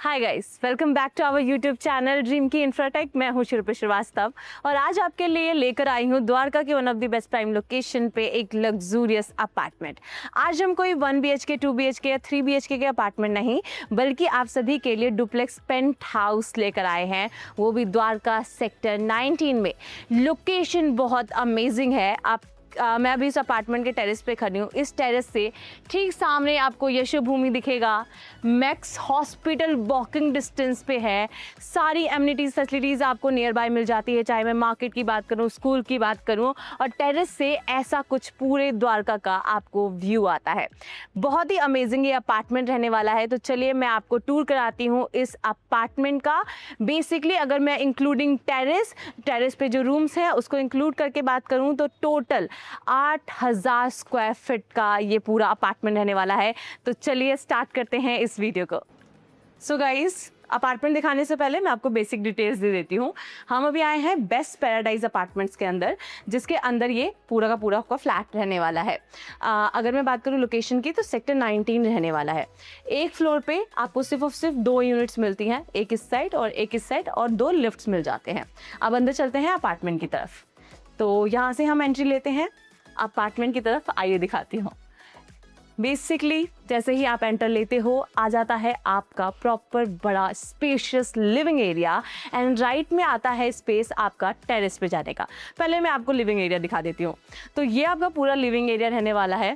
Hi guys, welcome back to our YouTube channel dream की Infratech. मैं हूं शिल्पी श्रीवास्तव और आज आपके लिए लेकर आई हूं द्वारका के one of the best prime location पे एक लग्जूरियस अपार्टमेंट। आज हम कोई 1 BHK 2 BHK या 3 BHK के अपार्टमेंट नहीं, बल्कि आप सभी के लिए डुप्लेक्स पेंट हाउस लेकर आए हैं, वो भी द्वारका सेक्टर 19 में। लोकेशन बहुत अमेजिंग है। मैं अभी इस अपार्टमेंट के टेरेस पे खड़ी हूँ। इस टेरेस से ठीक सामने आपको यशोभूमि दिखेगा। मैक्स हॉस्पिटल वॉकिंग डिस्टेंस पे है। सारी एमिनिटीज़ फैसिलिटीज़ आपको नियर बाय मिल जाती है, चाहे मैं मार्केट की बात करूँ, स्कूल की बात करूँ, और टेरेस से ऐसा कुछ पूरे द्वारका का आपको व्यू आता है। बहुत ही अमेजिंग ये अपार्टमेंट रहने वाला है। तो चलिए मैं आपको टूर कराती हूँ इस अपार्टमेंट का। बेसिकली अगर मैं इंक्लूडिंग टेरेस पे जो रूम्स है उसको इंक्लूड करके बात करूँ तो टोटल 8000 स्क्वायर फीट का ये पूरा अपार्टमेंट रहने वाला है। तो चलिए स्टार्ट करते हैं इस वीडियो को। सो गाइस, अपार्टमेंट दिखाने से पहले मैं आपको बेसिक डिटेल्स दे देती हूँ। हम अभी आए हैं बेस्ट पैराडाइज अपार्टमेंट्स के अंदर, जिसके अंदर ये पूरा का पूरा आपका फ्लैट रहने वाला है। अगर मैं बात करूँ लोकेशन की तो सेक्टर 19 रहने वाला है। एक फ्लोर पे आपको सिर्फ और सिर्फ 2 यूनिट्स मिलती हैं, एक इस साइड और एक इस साइड, और 2 लिफ्ट्स मिल जाते हैं। अब अंदर चलते हैं अपार्टमेंट की तरफ। तो यहाँ से हम एंट्री लेते हैं अपार्टमेंट की तरफ। आइए दिखाती हूँ। बेसिकली जैसे ही आप एंटर लेते हो आ जाता है आपका प्रॉपर बड़ा spacious living area, and right में आता है स्पेस आपका टेरेस पे जाने का। पहले मैं आपको लिविंग एरिया दिखा देती हूँ। तो ये आपका पूरा लिविंग एरिया रहने वाला है।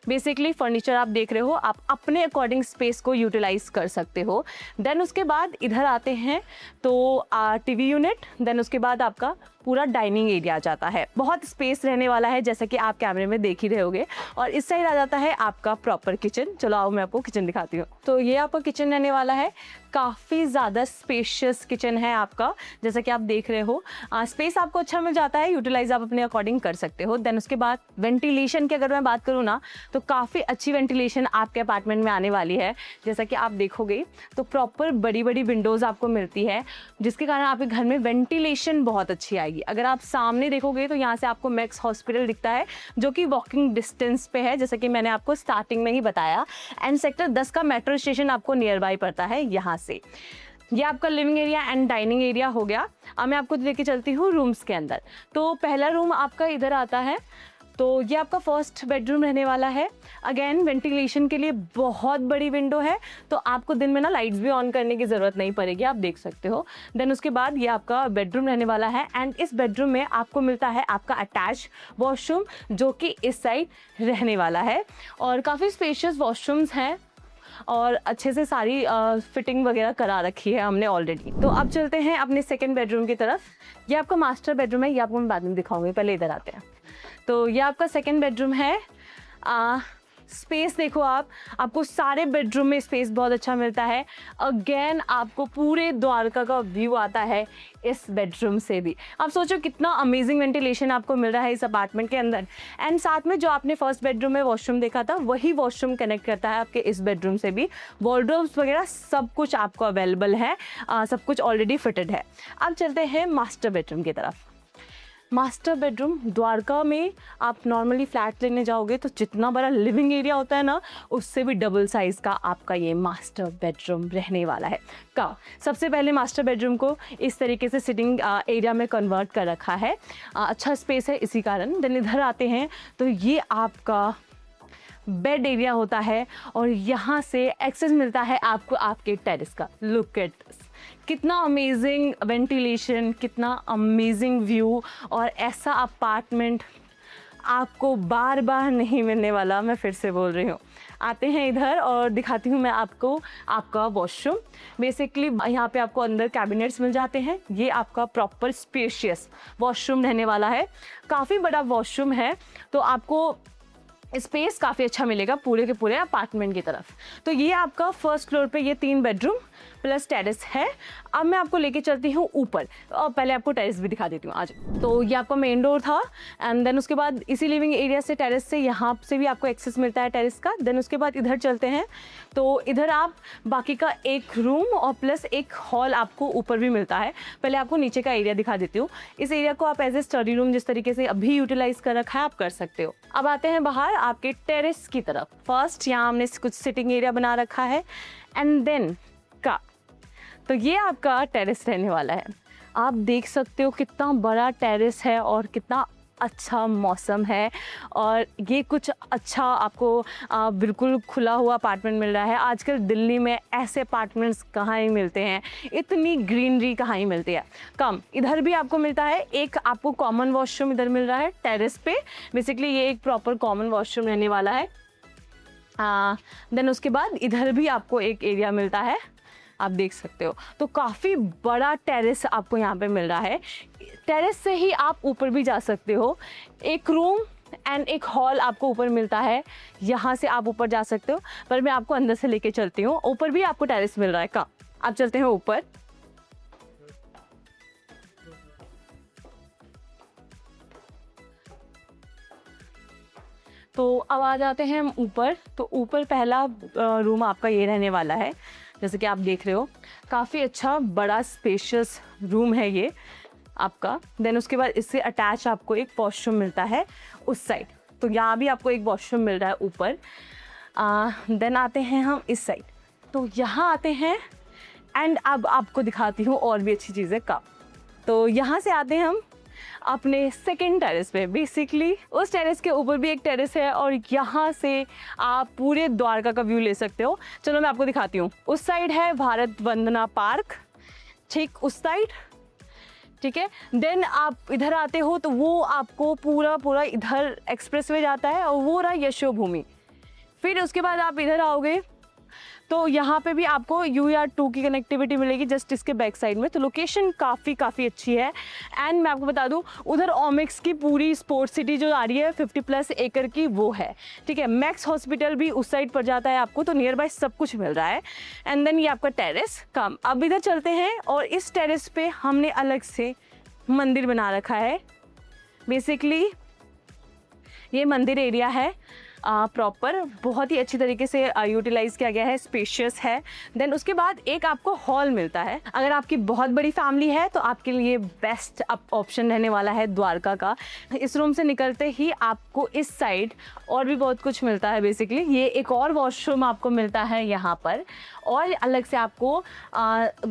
बेसिकली फर्नीचर आप देख रहे हो, आप अपने अकॉर्डिंग स्पेस को यूटिलाइज कर सकते हो। देन उसके बाद इधर आते हैं तो टीवी यूनिट, देन उसके बाद आपका पूरा डाइनिंग एरिया आ जाता है। बहुत स्पेस रहने वाला है जैसा कि आप कैमरे में देख ही रहे होगे। और इस साइड आ जाता है आपका प्रॉपर किचन। चलो आओ मैं आपको किचन दिखाती हूँ। तो ये आपका किचन रहने वाला है। काफ़ी ज़्यादा स्पेशियस किचन है आपका, जैसा कि आप देख रहे हो। स्पेस आपको अच्छा मिल जाता है, यूटिलाइज आप अपने अकॉर्डिंग कर सकते हो। देन उसके बाद वेंटिलेशन की अगर मैं बात करूँ ना, तो काफ़ी अच्छी वेंटिलेशन आपके अपार्टमेंट में आने वाली है। जैसा कि आप देखोगे तो प्रॉपर बड़ी बड़ी विंडोज़ आपको मिलती है, जिसके कारण आपके घर में वेंटिलेशन बहुत अच्छी आएगी। अगर आप सामने देखोगे तो यहाँ से आपको मैक्स हॉस्पिटल दिखता है, जो कि वॉकिंग डिस्टेंस पे है, जैसा कि मैंने आपको स्टार्टिंग में ही बताया। एंड सेक्टर 10 का मेट्रो स्टेशन आपको नियर बाय पड़ता है यहाँ से। ये आपका living area and dining area हो गया। अब मैं आपको लेके चलती हूँ रूम्स के अंदर। तो पहला रूम आपका इधर आता है। तो ये आपका फर्स्ट बेडरूम रहने वाला है। अगेन वेंटिलेशन के लिए बहुत बड़ी विंडो है, तो आपको दिन में ना लाइट्स भी ऑन करने की ज़रूरत नहीं पड़ेगी, आप देख सकते हो। देन उसके बाद ये आपका बेडरूम रहने वाला है, एंड इस बेडरूम में आपको मिलता है आपका अटैच वॉशरूम, जो कि इस साइड रहने वाला है। और काफ़ी स्पेशियस वॉशरूम्स हैं और अच्छे से सारी फिटिंग वगैरह करा रखी है हमने ऑलरेडी। तो अब चलते हैं अपने सेकंड बेडरूम की तरफ। ये आपका मास्टर बेडरूम है, ये आपको मैं बाद में दिखाऊंगी, पहले इधर आते हैं। तो ये आपका सेकंड बेडरूम है। स्पेस देखो आपको सारे बेडरूम में स्पेस बहुत अच्छा मिलता है। अगेन आपको पूरे द्वारका का व्यू आता है इस बेडरूम से भी। आप सोचो कितना अमेजिंग वेंटिलेशन आपको मिल रहा है इस अपार्टमेंट के अंदर। एंड साथ में जो आपने फर्स्ट बेडरूम में वॉशरूम देखा था, वही वॉशरूम कनेक्ट करता है आपके इस बेडरूम से भी। वॉर्डरोब्स वगैरह सब कुछ आपको अवेलेबल है, सब कुछ ऑलरेडी फिटेड है। अब चलते हैं मास्टर बेडरूम की तरफ। मास्टर बेडरूम द्वारका में आप नॉर्मली फ्लैट लेने जाओगे तो जितना बड़ा लिविंग एरिया होता है ना, उससे भी डबल साइज़ का आपका ये मास्टर बेडरूम रहने वाला है। सबसे पहले मास्टर बेडरूम को इस तरीके से सिटिंग एरिया में कन्वर्ट कर रखा है। अच्छा स्पेस है इसी कारण। देन इधर आते हैं तो ये आपका बेड एरिया होता है, और यहाँ से एक्सेस मिलता है आपको आपके टेरेस का। लुक एट दिस, कितना अमेजिंग वेंटिलेशन, कितना अमेजिंग व्यू, और ऐसा अपार्टमेंट आपको बार बार नहीं मिलने वाला। मैं फिर से बोल रही हूँ। आते हैं इधर और दिखाती हूँ मैं आपको आपका वॉशरूम। बेसिकली यहाँ पे आपको अंदर कैबिनेट्स मिल जाते हैं। ये आपका प्रॉपर स्पेशियस वॉशरूम रहने वाला है। काफ़ी बड़ा वॉशरूम है, तो आपको स्पेस काफ़ी अच्छा मिलेगा पूरे के पूरे अपार्टमेंट की तरफ। तो ये आपका फर्स्ट फ्लोर पे ये 3 बेडरूम प्लस टेरेस है। अब मैं आपको लेके चलती हूँ ऊपर, और पहले आपको टेरेस भी दिखा देती हूँ आज। तो ये आपका मेन डोर था, एंड देन उसके बाद इसी लिविंग एरिया से टेरेस से यहाँ से भी आपको एक्सेस मिलता है टेरेस का। देन उसके बाद इधर चलते हैं तो इधर आप बाकी का एक रूम और प्लस एक हॉल आपको ऊपर भी मिलता है। पहले आपको नीचे का एरिया दिखा देती हूँ। इस एरिया को आप एज ए स्टडी रूम जिस तरीके से अभी यूटिलाइज कर रखा है आप कर सकते हो। अब आते हैं बाहर आपके टेरेस की तरफ। फर्स्ट यहाँ हमने कुछ सिटिंग एरिया बना रखा है, एंड देन तो ये आपका टेरेस रहने वाला है। आप देख सकते हो कितना बड़ा टेरेस है और कितना अच्छा मौसम है, और ये कुछ अच्छा आपको बिल्कुल खुला हुआ अपार्टमेंट मिल रहा है। आजकल दिल्ली में ऐसे अपार्टमेंट्स कहाँ ही मिलते हैं, इतनी ग्रीनरी कहाँ ही मिलती है, कम। इधर भी आपको मिलता है, एक आपको कॉमन वॉशरूम इधर मिल रहा है टेरेस पे। बेसिकली ये एक प्रॉपर कॉमन वॉशरूम रहने वाला है। देन उसके बाद इधर भी आपको एक एरिया मिलता है, आप देख सकते हो। तो काफ़ी बड़ा टेरेस आपको यहाँ पे मिल रहा है। टेरेस से ही आप ऊपर भी जा सकते हो। एक रूम एंड एक हॉल आपको ऊपर मिलता है, यहाँ से आप ऊपर जा सकते हो, पर मैं आपको अंदर से लेके चलती हूँ। ऊपर भी आपको टेरेस मिल रहा है का, आप चलते हैं ऊपर। तो अब आ जाते हैं हम ऊपर। तो ऊपर पहला रूम आपका ये रहने वाला है, जैसे कि आप देख रहे हो। काफ़ी अच्छा बड़ा स्पेशियस रूम है ये आपका। देन उसके बाद इससे अटैच आपको एक वॉशरूम मिलता है उस साइड। तो यहाँ भी आपको एक वॉशरूम मिल रहा है ऊपर। देन आते हैं हम इस साइड। तो यहाँ आते हैं एंड अब आपको दिखाती हूँ और भी अच्छी चीज़ें कब। तो यहाँ से आते हैं हम अपने सेकंड टेरेस पे। बेसिकली उस टेरेस के ऊपर भी एक टेरेस है और यहाँ से आप पूरे द्वारका का व्यू ले सकते हो। चलो मैं आपको दिखाती हूँ। उस साइड है भारत वंदना पार्क, ठीक उस साइड, ठीक है। देन आप इधर आते हो तो वो आपको पूरा इधर एक्सप्रेसवे जाता है और वो रहा यशोभूमि। फिर उसके बाद आप इधर आओगे तो यहाँ पे भी आपको UR2 की कनेक्टिविटी मिलेगी जस्ट इसके बैक साइड में। तो लोकेशन काफ़ी अच्छी है। एंड मैं आपको बता दूँ, उधर ओमिक्स की पूरी स्पोर्ट्स सिटी जो आ रही है 50+ एकड़ की, वो है, ठीक है। मैक्स हॉस्पिटल भी उस साइड पर जाता है आपको, तो नियर बाय सब कुछ मिल रहा है। एंड देन ये आपका टेरेस कम। अब इधर चलते हैं और इस टेरेस पे हमने अलग से मंदिर बना रखा है। बेसिकली ये मंदिर एरिया है प्रॉपर, बहुत ही अच्छी तरीके से यूटिलाइज़ किया गया है, स्पेशियस है। देन उसके बाद एक आपको हॉल मिलता है। अगर आपकी बहुत बड़ी फैमिली है तो आपके लिए बेस्ट ऑप्शन रहने वाला है द्वारका का। इस रूम से निकलते ही आपको इस साइड और भी बहुत कुछ मिलता है। बेसिकली ये एक और वॉशरूम आपको मिलता है यहाँ पर, और अलग से आपको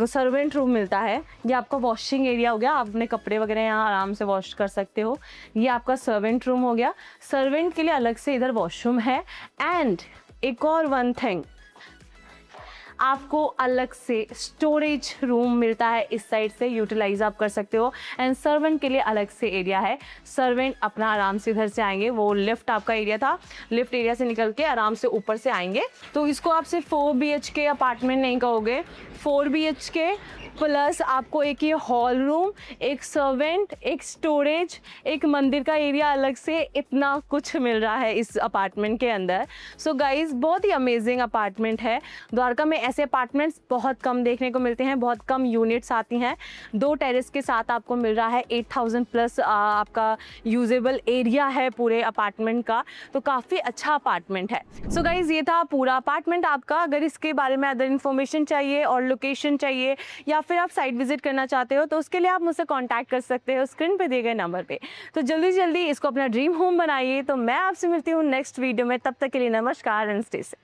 सर्वेंट रूम मिलता है। ये आपका वॉशिंग एरिया हो गया, आप अपने कपड़े वगैरह यहाँ आराम से वॉश कर सकते हो। ये आपका सर्वेंट रूम हो गया। सर्वेंट के लिए अलग से इधर वॉशरूम है। एंड एक और वन थिंग, आपको अलग से स्टोरेज रूम मिलता है, इस साइड से यूटिलाइज आप कर सकते हो। एंड सर्वेंट के लिए अलग से एरिया है। सर्वेंट अपना आराम से इधर से आएंगे, वो लिफ्ट आपका एरिया था, लिफ्ट एरिया से निकल के आराम से ऊपर से आएंगे। तो इसको आप सिर्फ 4 BHK अपार्टमेंट नहीं कहोगे, 4 BHK प्लस आपको एक ये हॉल रूम, एक सर्वेंट, एक स्टोरेज, एक मंदिर का एरिया अलग से, इतना कुछ मिल रहा है इस अपार्टमेंट के अंदर। सो गाइज बहुत ही अमेजिंग अपार्टमेंट है। द्वारका में ऐसे अपार्टमेंट्स बहुत कम देखने को मिलते हैं, बहुत कम यूनिट्स आती हैं। 2 टेरेस के साथ आपको मिल रहा है। 8000+ आपका यूजेबल एरिया है पूरे अपार्टमेंट का, तो काफ़ी अच्छा अपार्टमेंट है। सो गाइज ये था पूरा अपार्टमेंट आपका। अगर इसके बारे में अदर इन्फॉर्मेशन चाहिए और लोकेशन चाहिए या फिर आप साइट विजिट करना चाहते हो तो उसके लिए आप मुझसे कांटेक्ट कर सकते हो स्क्रीन पे दिए गए नंबर पे। तो जल्दी इसको अपना ड्रीम होम बनाइए। तो मैं आपसे मिलती हूँ नेक्स्ट वीडियो में, तब तक के लिए नमस्कार एंड स्टे सेफ।